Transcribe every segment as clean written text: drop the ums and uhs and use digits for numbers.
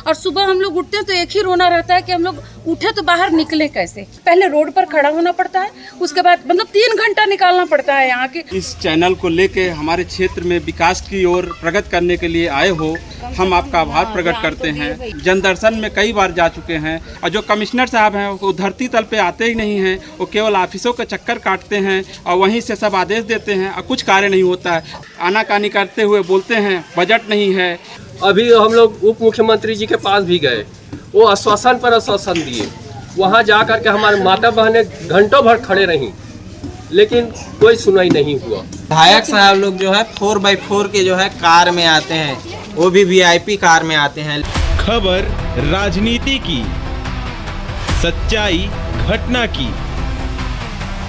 और सुबह हम लोग उठते हैं तो एक ही रोना रहता है कि हम लोग उठे तो बाहर निकले कैसे। पहले रोड पर खड़ा होना पड़ता है, उसके बाद मतलब 3 घंटा निकालना पड़ता है यहाँ के। इस चैनल को लेके हमारे क्षेत्र में विकास की ओर प्रगति करने के लिए आए हो, हम आपका आभार प्रकट करते हैं। जनदर्शन में कई बार जा चुके हैं और जो कमिश्नर साहब हैं वो धरती तल पे आते ही नहीं हैं, वो केवल ऑफिसों के चक्कर काटते हैं और वहीं से सब आदेश देते हैं और कुछ कार्य नहीं होता है। आनाकानी करते हुए बोलते हैं बजट नहीं है। अभी हम लोग उप मुख्यमंत्री जी के पास भी गए, वो आश्वासन पर आश्वासन दिए, वहाँ जा कर के हमारे माता बहनें घंटों भर खड़े रहीं, लेकिन कोई सुनाई नहीं हुआ। विधायक साहब लोग जो है 4x4 के जो है कार में आते हैं, वो भी VIP कार में आते हैं। खबर राजनीति की, सच्चाई घटना की,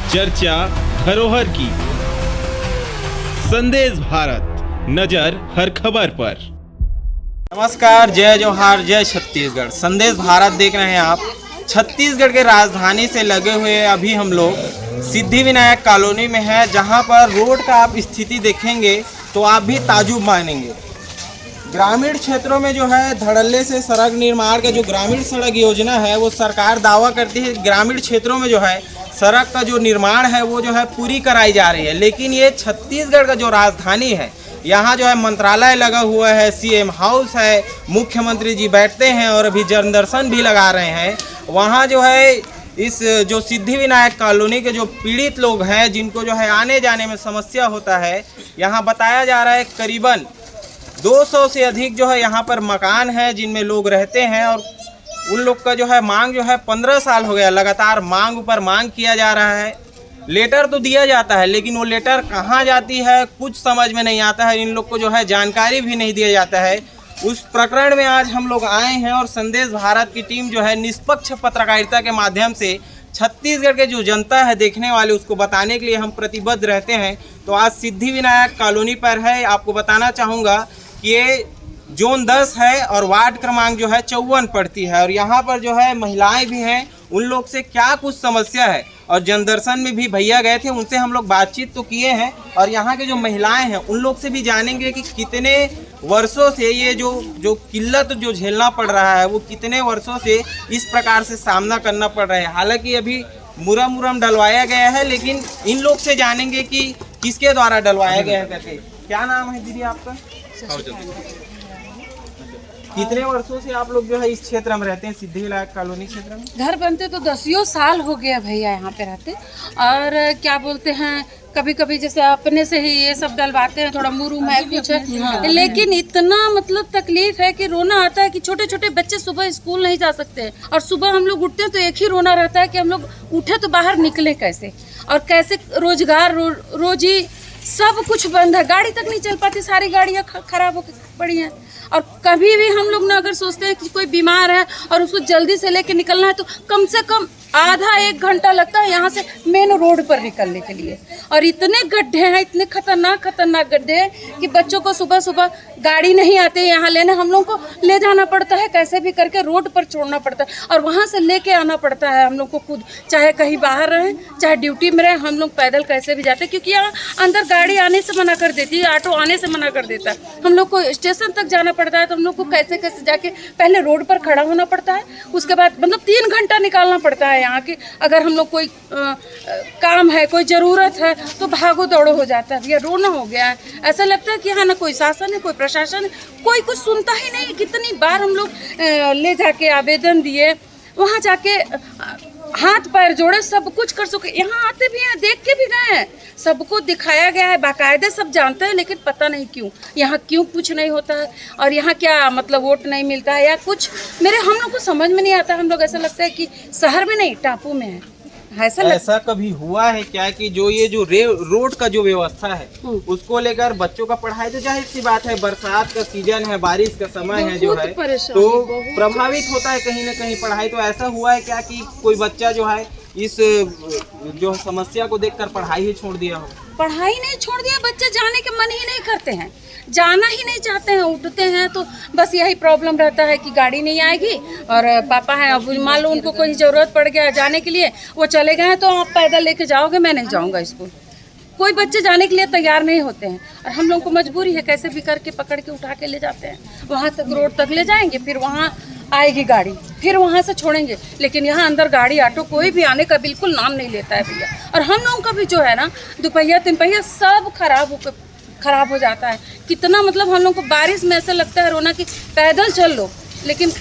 चर्चा धरोहर की। संदेश भारत, नजर हर खबर पर। नमस्कार, जय जोहार, जय छत्तीसगढ़। संदेश भारत देख रहे हैं आप। छत्तीसगढ़ के राजधानी से लगे हुए अभी हम लोग सिद्धिविनायक कॉलोनी में है, जहां पर रोड का आप स्थिति देखेंगे तो आप भी ताजुब मानेंगे। ग्रामीण क्षेत्रों में जो है धड़ल्ले से सड़क निर्माण का जो ग्रामीण सड़क योजना है वो सरकार दावा करती है ग्रामीण क्षेत्रों में जो है सड़क का जो निर्माण है वो जो है पूरी कराई जा रही है। लेकिन ये छत्तीसगढ़ का जो राजधानी है, यहाँ जो है मंत्रालय लगा हुआ है, CM हाउस है, मुख्यमंत्री जी बैठते हैं और अभी जनदर्शन भी लगा रहे हैं। वहाँ जो है इस जो सिद्धिविनायक कॉलोनी के जो पीड़ित लोग हैं, जिनको जो है आने जाने में समस्या होता है, यहाँ बताया जा रहा है करीबन 200 से अधिक जो है यहाँ पर मकान है जिनमें लोग रहते हैं। और उन लोग का जो है मांग जो है 15 साल हो गया लगातार मांग ऊपर मांग किया जा रहा है। लेटर तो दिया जाता है, लेकिन वो लेटर कहाँ जाती है कुछ समझ में नहीं आता है। इन लोग को जो है जानकारी भी नहीं दिया जाता है। उस प्रकरण में आज हम लोग आए हैं और संदेश भारत की टीम जो है निष्पक्ष पत्रकारिता के माध्यम से छत्तीसगढ़ के जो जनता है देखने वाले, उसको बताने के लिए हम प्रतिबद्ध रहते हैं। तो आज सिद्धिविनायक कॉलोनी पर है। आपको बताना चाहूँगा कि ये जोन 10 है और वार्ड क्रमांक जो है 54 पड़ती है। और यहाँ पर जो है महिलाएं भी हैं, उन लोग से क्या कुछ समस्या है। और जनदर्शन में भी भैया गए थे, उनसे हम लोग बातचीत तो किए हैं और यहाँ के जो महिलाएं हैं उन लोग से भी जानेंगे कि कितने वर्षों से ये जो किल्लत जो झेलना पड़ रहा है वो कितने वर्षों से इस प्रकार से सामना करना पड़ रहा है। हालांकि अभी मुरम डलवाया गया है, लेकिन इन लोग से जानेंगे कि किसके द्वारा डलवाया गया है करके। क्या नाम है दीदी आपका? कितने वर्षों से आप लोग जो है इस क्षेत्र में रहते हैं, सिद्धिविनायक कॉलोनी क्षेत्र में? घर बनते तो 10 साल हो गया भैया यहाँ पे रहते। और क्या बोलते हैं, कभी कभी जैसे अपने से ही ये सब डलवाते हैं, थोड़ा मुरूम है कुछ है, लेकिन इतना मतलब तकलीफ है कि रोना आता है कि छोटे छोटे बच्चे सुबह स्कूल नहीं जा सकते। और सुबह हम लोग उठते हैं तो एक ही रोना रहता है कि हम लोग उठे तो बाहर निकले कैसे, और कैसे रोजगार रोजी सब कुछ बंद है। गाड़ी तक नहीं चल पाती, सारी गाड़ियाँ खराब हो पड़ी हैं। और कभी भी हम लोग ना अगर सोचते हैं कि कोई बीमार है और उसको जल्दी से लेके निकलना है तो कम से कम आधा 1 घंटा लगता है यहाँ से मेन रोड पर निकलने के लिए। और इतने गड्ढे हैं, इतने खतरनाक गड्ढे हैं कि बच्चों को सुबह सुबह गाड़ी नहीं आती है यहाँ लेने, हम लोग को ले जाना पड़ता है, कैसे भी करके रोड पर छोड़ना पड़ता है और वहाँ से लेके आना पड़ता है हम लोग को खुद। चाहे कहीं बाहर रहें, चाहे ड्यूटी में रहें, हम लोग पैदल कैसे भी जाते हैं, क्योंकि यहाँ अंदर गाड़ी आने से मना कर देती है, ऑटो आने से मना कर देता है। हम लोग को स्टेशन तक जाना पड़ता है, तो हम लोग को कैसे कैसे जाके पहले रोड पर खड़ा होना पड़ता है, उसके बाद मतलब 3 घंटा निकालना पड़ता है यहाँ के। अगर हम लोग कोई काम है, कोई ज़रूरत है तो भागो दौड़ो हो जाता है। ये रोना हो गया है, ऐसा लगता है कि यहाँ ना कोई शासन है, कोई प्रशासन है, कोई कुछ सुनता ही नहीं। कितनी बार हम लोग ले जाके आवेदन दिए, वहाँ जाके हाथ पैर जोड़े, सब कुछ कर सके। यहाँ आते भी हैं, देख के भी गए हैं, सबको दिखाया गया है, बाकायदे सब जानते हैं, लेकिन पता नहीं क्यों यहाँ क्यों कुछ नहीं होता है। और यहाँ क्या मतलब वोट नहीं मिलता है या कुछ, हम लोग को समझ में नहीं आता। हम लोग ऐसा लगता है कि शहर में नहीं, टापू में है। ऐसा कभी हुआ है क्या कि जो ये जो रोड का जो व्यवस्था है उसको लेकर बच्चों का पढ़ाई, तो जाहिर सी बात है बरसात का सीजन है, बारिश का समय है जो है, तो प्रभावित होता है कहीं ना कहीं पढ़ाई। तो ऐसा हुआ है क्या कि कोई बच्चा जो है इस जो समस्या को देखकर पढ़ाई ही छोड़ दिया हो? पढ़ाई नहीं छोड़ दिया, बच्चे जाने के मन ही नहीं करते हैं, जाना ही नहीं चाहते हैं। उठते हैं तो बस यही प्रॉब्लम रहता है कि गाड़ी नहीं आएगी और पापा हैं, अब मान लो उनको कोई ज़रूरत पड़ गया जाने के लिए, वो चले गए हैं तो आप पैदल लेके जाओगे, मैं नहीं जाऊंगा स्कूल। कोई बच्चे जाने के लिए तैयार नहीं होते हैं और हम लोग को मजबूरी है, कैसे भी करके पकड़ के उठा के ले जाते हैं, वहाँ तक रोड तक ले जाएंगे, फिर वहाँ आएगी गाड़ी, फिर वहाँ से छोड़ेंगे। लेकिन यहाँ अंदर गाड़ी ऑटो कोई भी आने का बिल्कुल नाम नहीं लेता है भैया। और हम लोगों का भी जो है ना, दोपहिया तीन पहिया सब खराब हो जाता है। कितना मतलब हम लोग को बारिश में ऐसा लगता है रोना कि पैदल चल लो, लेकिन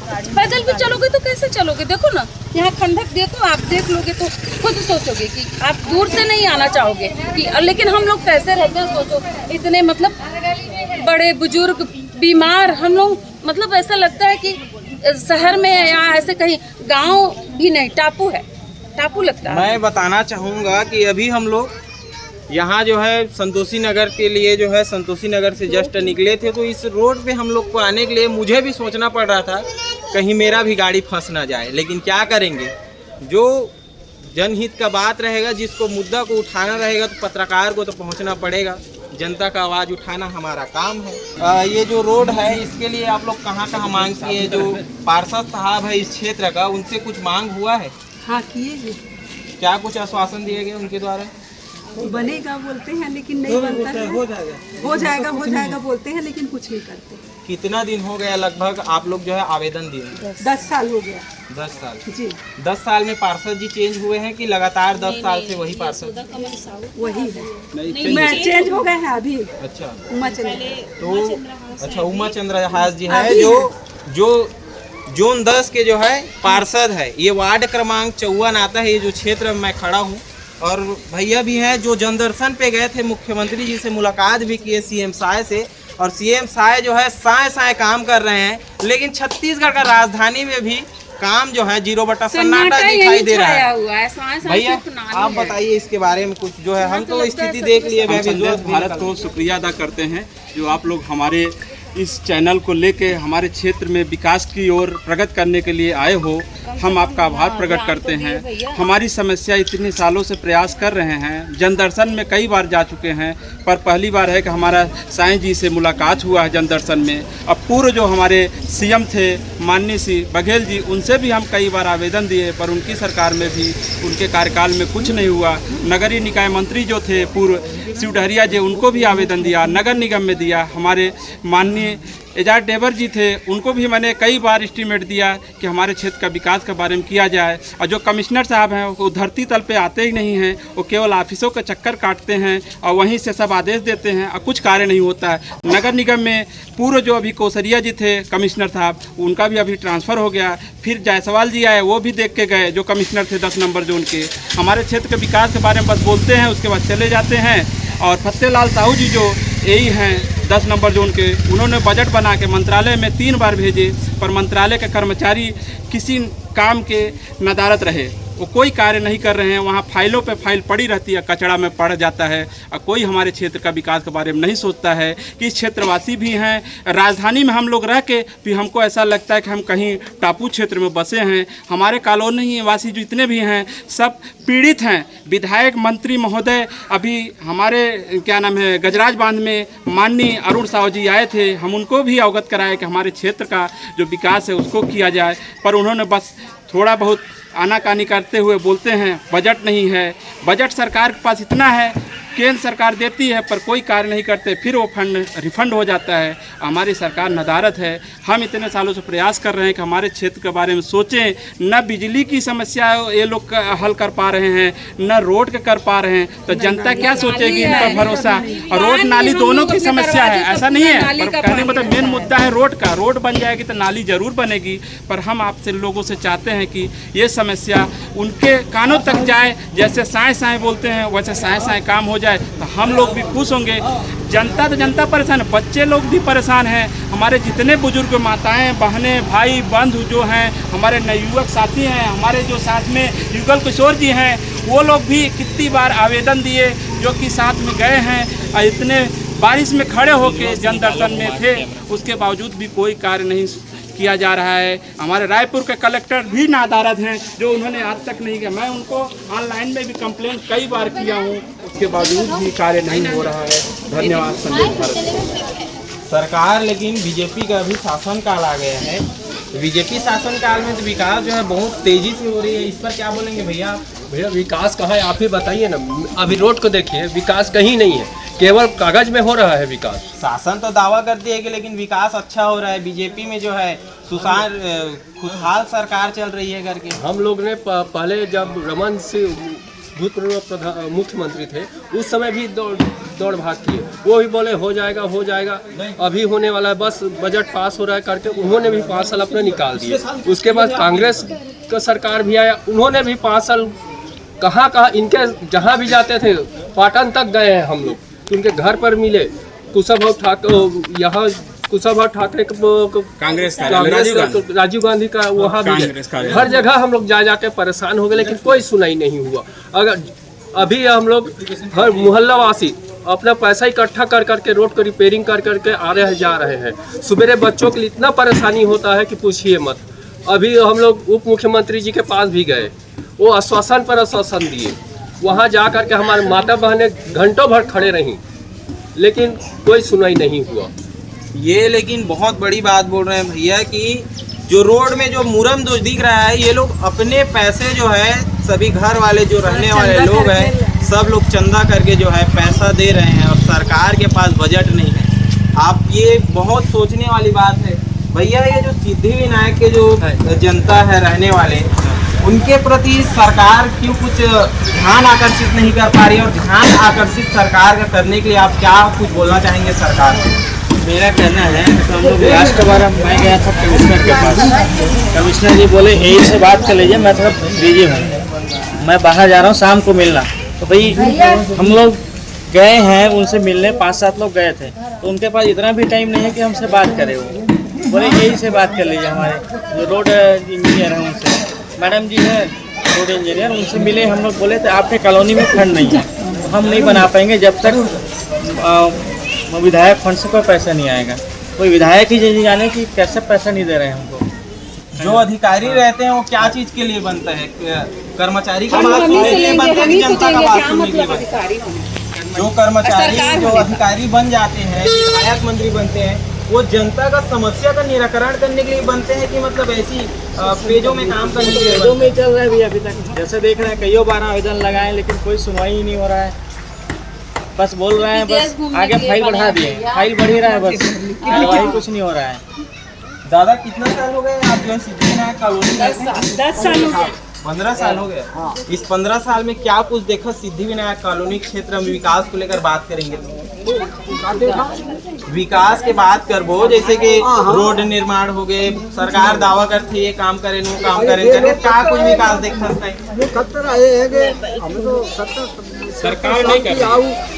पैदल भी चलोगे तो कैसे चलोगे? देखो ना, यहाँ खंडक देखो, आप देख लोगे तो खुद सोचोगे कि आप दूर से नहीं आना चाहोगे कि, लेकिन हम लोग कैसे रहते हैं सोचो, इतने मतलब बड़े बुजुर्ग बीमार, हम लोग मतलब ऐसा लगता है कि शहर में यहाँ ऐसे कहीं गांव भी नहीं, टापू है, टापू लगता है। मैं बताना चाहूँगा कि अभी हम लोग यहाँ जो है संतोषी नगर के लिए जो है संतोषी नगर से जस्ट निकले थे, तो इस रोड पे हम लोग को आने के लिए मुझे भी सोचना पड़ रहा था कहीं मेरा भी गाड़ी फंस ना जाए। लेकिन क्या करेंगे, जो जनहित का बात रहेगा, जिसको मुद्दा को उठाना रहेगा तो पत्रकार को तो पहुँचना पड़ेगा, जनता का आवाज़ उठाना हमारा काम है। ये जो रोड है इसके लिए आप लोग कहाँ मांग किए? जो पार्षद साहब है इस क्षेत्र का, उनसे कुछ मांग हुआ है? हाँ किए। क्या कुछ आश्वासन दिए गए उनके द्वारा? बनेगा बोलते हैं लेकिन नहीं बनता है। हो जाएगा बोलते हैं लेकिन कुछ नहीं करते। कितना दिन हो गया लगभग आप लोग जो है आवेदन दिए? 10 साल हो गया। 10 साल जी। 10 साल में पार्षद जी चेंज हुए हैं कि लगातार 10 साल से वही पार्षद? वही है, मैं चेंज हो गए हैं अभी। अच्छा, उमा चंद्र तो अच्छा उमा चंद्र हास जी है जो जोन 10 के जो है पार्षद है। ये वार्ड क्रमांक 54 आता है, ये जो क्षेत्र में मैं खड़ा हूँ। और भैया भी हैं जो जनदर्शन पे गए थे, मुख्यमंत्री जी से मुलाकात भी किए, सीएम साय से, और सीएम साय जो है साय काम कर रहे हैं। लेकिन छत्तीसगढ़ का राजधानी में भी काम जो है 0 सन्नाटा दिखाई दे रहा है। भैया आप बताइए इसके बारे में कुछ, जो है हम तो स्थिति देख लिए। भारत को शुक्रिया अदा करते हैं जो आप लोग हमारे इस चैनल को लेके हमारे क्षेत्र में विकास की ओर प्रगति करने के लिए आए हो। हम आपका आभार प्रकट करते हैं। हमारी समस्या इतने सालों से प्रयास कर रहे हैं, जनदर्शन में कई बार जा चुके हैं, पर पहली बार है कि हमारा साईं जी से मुलाकात हुआ है जनदर्शन में। अब पूर्व जो हमारे सीएम थे माननीय श्री बघेल जी, उनसे भी हम कई बार आवेदन दिए, पर उनकी सरकार में भी उनके कार्यकाल में कुछ नहीं हुआ। नगरीय निकाय मंत्री जो थे पूर्व शिव डहरिया जी, उनको भी आवेदन दिया, नगर निगम में दिया। हमारे माननीय एजाज डेवर जी थे, उनको भी मैंने कई बार एस्टीमेट दिया कि हमारे क्षेत्र का विकास के बारे में किया जाए। और जो कमिश्नर साहब हैं वो धरती तल पे आते ही नहीं हैं, वो केवल ऑफिसों के चक्कर काटते हैं और वहीं से सब आदेश देते हैं और कुछ कार्य नहीं होता है। नगर निगम में पूर्व जो अभी कौसरिया जी थे कमिश्नर साहब, उनका भी अभी ट्रांसफ़र हो गया। फिर जायसवाल जी आए, वो भी देख के गए, जो कमिश्नर थे 10 नंबर जोन के। हमारे क्षेत्र के विकास के बारे में बस बोलते हैं, उसके बाद चले जाते हैं। और फतेहलाल साहू जी जो यही हैं 10 नंबर जोन के, उन्होंने बजट बना के मंत्रालय में 3 बार भेजे, पर मंत्रालय के कर्मचारी किसी काम के नदारत रहे, वो कोई कार्य नहीं कर रहे हैं। वहाँ फाइलों पे फाइल पड़ी रहती है, कचरा में पड़ जाता है, और कोई हमारे क्षेत्र का विकास के बारे में नहीं सोचता है कि इस क्षेत्रवासी भी हैं। राजधानी में हम लोग रह के भी हमको ऐसा लगता है कि हम कहीं टापू क्षेत्र में बसे हैं। हमारे कॉलोनी वासी जितने भी हैं सब पीड़ित हैं। विधायक मंत्री महोदय अभी हमारे क्या नाम है गजराज बांध में माननीय अरुण साहू जी आए थे, हम उनको भी अवगत कराए कि हमारे क्षेत्र का जो विकास है उसको किया जाए, पर उन्होंने बस थोड़ा बहुत आनाकानी करते हुए बोलते हैं बजट नहीं है। बजट सरकार के पास इतना है, केंद्र सरकार देती है पर कोई कार्य नहीं करते, फिर वो फंड रिफंड हो जाता है। हमारी सरकार नदारत है। हम इतने सालों से प्रयास कर रहे हैं कि हमारे क्षेत्र के बारे में सोचें। न बिजली की समस्या ये लोग हल कर पा रहे हैं, न रोड के कर पा रहे हैं, तो जनता क्या सोचेगी इन पर भरोसा। और रोड नाली दोनों की समस्या है, ऐसा नहीं है, पर कहने मतलब मेन मुद्दा है रोड का। रोड बन जाएगी तो नाली जरूर बनेगी, पर हम आपसे लोगों से चाहते हैं कि ये समस्या उनके कानों तक जाए। जैसे साएँ बोलते हैं वैसे साएँ काम हो जाए तो हम लोग भी खुश होंगे। जनता तो जनता परेशान है, बच्चे लोग भी परेशान हैं। हमारे जितने बुजुर्ग माताएं बहनें भाई बंधु जो हैं, हमारे नवयुवक साथी हैं, हमारे जो साथ में युगल किशोर जी हैं, वो लोग भी कितनी बार आवेदन दिए, जो कि साथ में गए हैं और इतने बारिश में खड़े होकर जनदर्शन में थे, उसके बावजूद भी कोई कार्य नहीं किया जा रहा है। हमारे रायपुर के कलेक्टर भी नादारद हैं, जो उन्होंने आज तक नहीं किया। मैं उनको ऑनलाइन में भी कंप्लेंट कई बार किया हूँ, उसके बावजूद भी कार्य नहीं हो रहा है। धन्यवाद। संदेश भारत सरकार, लेकिन बीजेपी का अभी शासनकाल आ गया है। बीजेपी शासनकाल में तो विकास जो है बहुत तेजी से हो रही है, इस पर क्या बोलेंगे भैया? भैया विकास कहाँ है आप ही बताइए ना। अभी रोड को देखिए, विकास कहीं नहीं है, केवल कागज में हो रहा है विकास। शासन तो दावा करती है कि लेकिन विकास अच्छा हो रहा है, बीजेपी में जो है खुशहाल सरकार चल रही है करके। हम लोग ने पहले जब रमन सिंह भूतपूर्व मुख्यमंत्री थे उस समय भी दौड़ भाग किए, वो भी बोले हो जाएगा हो जाएगा, अभी होने वाला है, बस बजट पास हो रहा है करके उन्होंने भी 5 साल अपने निकाल दिए। उसके बाद कांग्रेस का सरकार भी आया, उन्होंने भी 5 साल कहाँ इनके जहाँ भी जाते थे, पाटन तक गए हैं हम लोग, उनके घर पर मिले। कुशाभाऊ ठाकरे यहाँ कुशाभाऊ ठाकरे कांग्रेस राजीव गांधी का वहाँ भी हर जगह हम लोग जा जाके परेशान हो गए, लेकिन कोई सुनाई नहीं हुआ। अगर अभी हम लोग हर मोहल्ला वासी अपना पैसा इकट्ठा कर करके रोड को रिपेयरिंग कर करके जा रहे हैं। सुबह बच्चों के लिए इतना परेशानी होता है कि पूछिए मत। अभी हम लोग उप मुख्यमंत्री जी के पास भी गए, वो आश्वासन पर आश्वासन दिए, वहाँ जा करके हमारे माता बहनें घंटों भर खड़े रहीं, लेकिन कोई सुनाई नहीं हुआ। ये लेकिन बहुत बड़ी बात बोल रहे हैं भैया कि जो रोड में जो मुरम दोष दिख रहा है, ये लोग अपने पैसे जो है सभी घर वाले जो रहने वाले लोग हैं सब लोग चंदा करके जो है पैसा दे रहे हैं, और सरकार के पास बजट नहीं है। आप ये बहुत सोचने वाली बात है भैया। ये जो सिद्धि विनायक के जो जनता है रहने वाले, उनके प्रति सरकार क्यों कुछ ध्यान आकर्षित नहीं कर पा रही है, और ध्यान आकर्षित सरकार का करने के लिए आप क्या कुछ बोलना चाहेंगे सरकार को? मेरा कहना है तो हम लोग लास्ट बार मैं गया था कमिश्नर के पास, कमिश्नर जी बोले यही से बात कर लीजिए, मैं थोड़ा बिजी हूँ, मैं बाहर जा रहा हूँ शाम को मिलना। तो भाई हम लोग गए हैं उनसे मिलने, 5-7 लोग गए थे, तो उनके पास इतना भी टाइम नहीं है कि हमसे बात करें। वो बोले यही से बात कर लीजिए, हमारे जो रोड इंजीनियर हैं उनसे, मैडम जी है रोड इंजीनियर, उनसे मिले हम लोग। बोले थे आपके कॉलोनी में फंड नहीं है, तो हम नहीं बना पाएंगे जब तक विधायक फंड से कोई पैसा नहीं आएगा। कोई विधायक ही जाने कि कैसे पैसा नहीं दे रहे हैं हमको। जो अधिकारी रहते हैं वो क्या चीज के लिए बनता है? कर्मचारी का बात सुनने के लिए बनता है कि जनता का बात सुनने के लिए बनता है? जो कर्मचारी जो अधिकारी बन जाते हैं, विधायक मंत्री बनते हैं, वो जनता का समस्या का निराकरण करने के लिए बनते हैं कि मतलब ऐसी पेजों में काम करने के लिए? पेजों में चल रहा है भैया अभी तक, जैसे देख रहे हैं कईयों बार आवेदन लगाए लेकिन कोई सुनवाई ही नहीं हो रहा है। बस बोल रहे हैं, बस आगे फाइल बढ़ा दिए, फाइल बढ़ ही रहा है, बस कार्रवाई कुछ नहीं हो रहा है। दादा कितना साल हो गए आप जो सिद्धि विनायक कॉलोनी में? 10 साल हो गए। 15 साल हो गए। इस 15 साल में क्या कुछ देखा सिद्धि विनायक कॉलोनी क्षेत्र में? विकास को लेकर बात करेंगे तो विकास के बात करबो, जैसे कि रोड निर्माण हो गए, सरकार दावा करती है ये काम करें वो काम करें, क्या कुछ विकास देख सकते हैं? सरकार नहीं कर रही।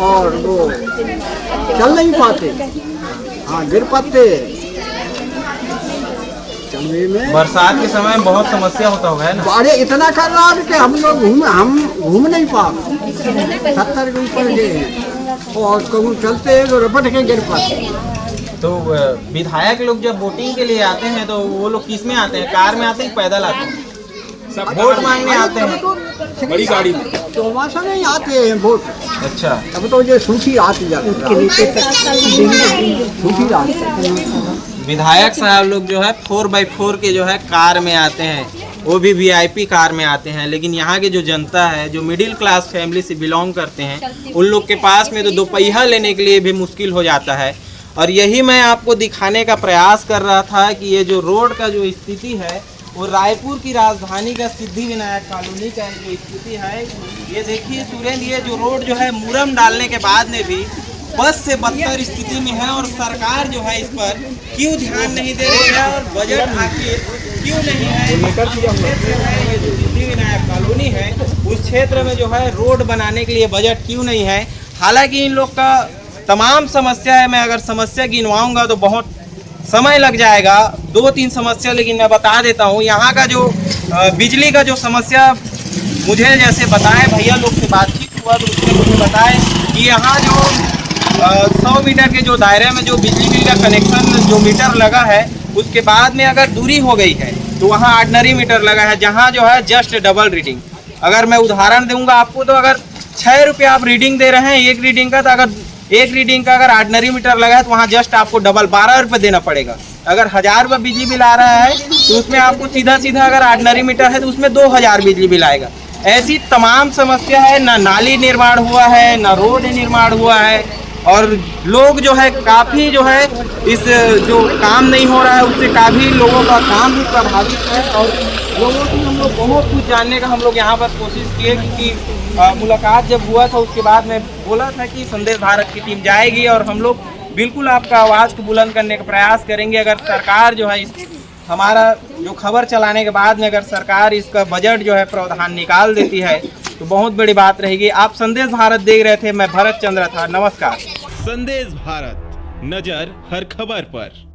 और वो चल नहीं पाते, हाँ गिर पाते। चलने में बरसात के समय में बहुत समस्या होता होगा, है ना? अरे इतना कर रहा है कि हम लोग घूम नहीं पाते, 70 के ऊपर गए हैं, और कहूँ चलते हैं तो रपट के गिर पाते। तो विधायक लोग जब वोटिंग के लिए आते हैं तो वो लोग किस में आते हैं? कार में आते हैं, पैदल आते हैं? सब वोट मांगने आते हैं बड़ी गाड़ी में, तो वहाँ से नहीं आते हैं वोट। अच्छा, अब तो ये सूची आती जाती सूची आती। विधायक साहब लोग जो है 4x4 के जो है कार में आते हैं, वो भी VIP कार में आते हैं, लेकिन यहाँ के जो जनता है जो मिडिल क्लास फैमिली से बिलोंग करते हैं, उन लोग के पास में तो 2 पहिया लेने के लिए भी मुश्किल हो जाता है। और यही मैं आपको दिखाने का प्रयास कर रहा था कि ये जो रोड का जो स्थिति है वो रायपुर की राजधानी का सिद्धि विनायक कॉलोनी का जो स्थिति है, ये देखिए सुरेंद्र, ये जो रोड जो है मुरम डालने के बाद में भी बस से बदतर स्थिति में है, और सरकार जो है इस पर क्यों ध्यान नहीं दे रही है, और बजट आखिर क्यों नहीं है? ये जो सिद्धि विनायक कॉलोनी है उस क्षेत्र में जो है रोड बनाने के लिए बजट क्यों नहीं है? हालांकि इन लोग का तमाम समस्या है, मैं अगर समस्या गिनवाऊंगा तो बहुत समय लग जाएगा, 2-3 समस्या, लेकिन मैं बता देता हूँ। यहाँ का जो बिजली का जो समस्या मुझे जैसे बताए, भैया लोग से बातचीत हुआ तो उसने मुझे बताए कि यहाँ जो 100 मीटर के जो दायरे में जो बिजली बिल का कनेक्शन जो मीटर लगा है, उसके बाद में अगर दूरी हो गई है तो वहाँ ऑर्डिनरी मीटर लगा है, जहाँ जो है जस्ट डबल रीडिंग। अगर मैं उदाहरण दूंगा आपको, तो अगर 6 रुपये आप रीडिंग दे रहे हैं एक रीडिंग का, तो अगर एक रीडिंग का अगर ऑर्डिनरी मीटर लगा है तो वहाँ जस्ट आपको डबल 12 रुपये देना पड़ेगा। अगर 1000 रुपये बिजली बिल आ रहा है तो उसमें आपको सीधा सीधा अगर ऑर्डिनरी मीटर है तो उसमें 2000 बिजली बिल आएगा। ऐसी तमाम समस्या है, ना नाली निर्माण हुआ है, ना रोड निर्माण हुआ है, और लोग जो है काफ़ी जो है इस जो काम नहीं हो रहा है उससे काफ़ी लोगों का काम भी प्रभावित है। और लोगों की हम लोग बहुत कुछ जानने का हम लोग यहाँ पर कोशिश किए, क्योंकि मुलाकात जब हुआ था उसके बाद मैं बोला था कि संदेश भारत की टीम जाएगी और हम लोग बिल्कुल आपका आवाज़ को बुलंद करने का प्रयास करेंगे। अगर सरकार जो है हमारा जो खबर चलाने के बाद में अगर सरकार इसका बजट जो है प्रावधान निकाल देती है तो बहुत बड़ी बात रहेगी। आप संदेश भारत देख रहे थे, मैं भरत चंद्र था, नमस्कार। संदेश भारत, नजर हर खबर पर।